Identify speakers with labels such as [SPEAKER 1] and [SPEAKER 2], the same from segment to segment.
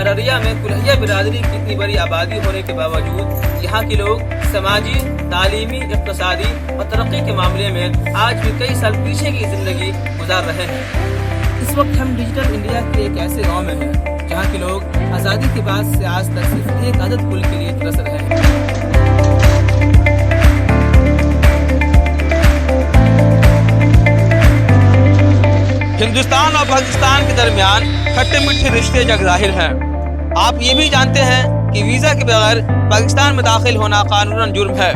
[SPEAKER 1] अररिया में कुल्हिया बिरादरी की इतनी बड़ी आबादी होने के बावजूद यहाँ के लोग समाजी, तालीमी, इक़्तिसादी और तरक्की के मामले में आज भी कई साल पीछे की जिंदगी गुजार रहे हैं। इस वक्त हम डिजिटल इंडिया के एक ऐसे गांव में हैं जहाँ के लोग आज़ादी के बाद से आज तक सिर्फ एक आदत पुल के लिए तरस रहे हैं। हिंदुस्तान और पाकिस्तान के दरमियान खट्टे मीठे रिश्ते जग जाहिर हैं। आप ये भी जानते हैं कि वीज़ा के बगैर पाकिस्तान में दाखिल होना कानूनन जुर्म है,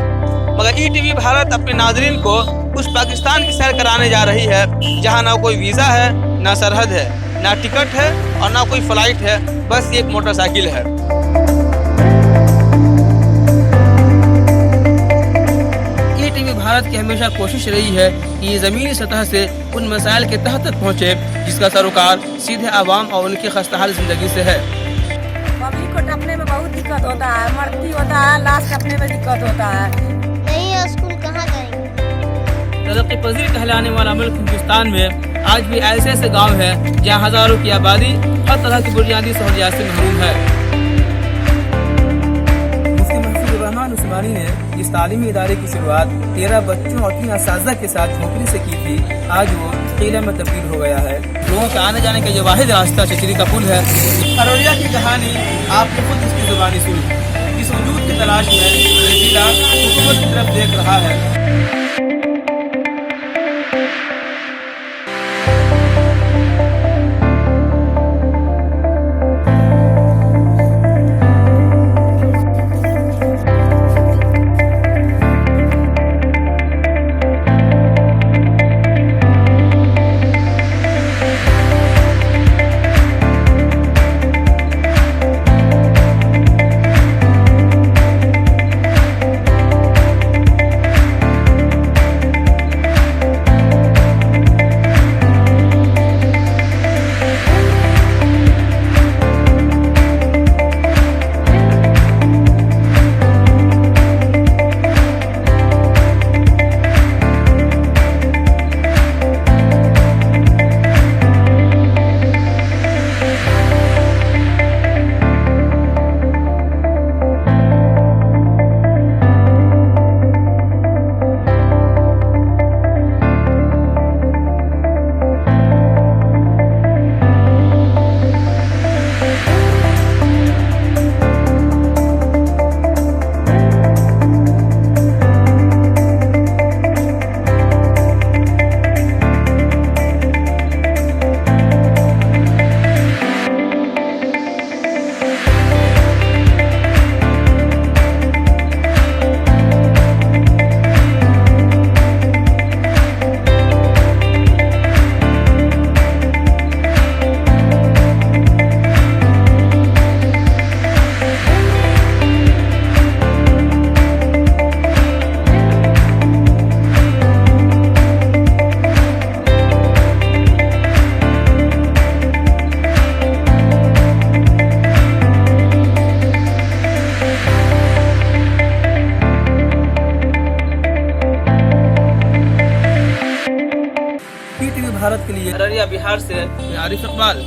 [SPEAKER 1] मगर ईटीवी भारत अपने नाज़रीन को उस पाकिस्तान की सैर कराने जा रही है जहां ना कोई वीज़ा है, ना सरहद है, ना टिकट है और ना कोई फ़्लाइट है, बस एक मोटरसाइकिल है। ईटीवी भारत की हमेशा कोशिश रही है कि ये ज़मीनी सतह से उन मसाइल के तह तक पहुँचे जिसका सरोकार सीधे आवाम और उनकी खस्ताहाल ज़िंदगी से है।
[SPEAKER 2] पब्लिक को टपने में बहुत दिक्कत होता है, मरती होता है, लाश कटने में दिक्कत होता है।
[SPEAKER 3] नहीं है स्कूल कहाँ जाएंगे।
[SPEAKER 1] तरक्की पजीर कहलाने वाला मुल्क हिंदुस्तान में आज भी ऐसे ऐसे गाँव हैं जहाँ हज़ारों की आबादी हर तरह की बुनियादी सहूलियात से महरूम है। रहमान उस्मानी ने इस तालीमी इदारे की शुरुआत 13 बच्चों और 3 असातिज़ा के साथ झोपड़ी से की थी। आज वो किला में तब्दील हो गया है। लोगों के आने जाने का ये वाहिद रास्ता चचरी का पुल है। अररिया की कहानी आपने खुद इसकी जुबानी सुनी। इस वजूद की तलाश में ये जिला हुकूमत की तरफ देख रहा है। भारत के लिए अररिया बिहार से आरिफ इकबाल।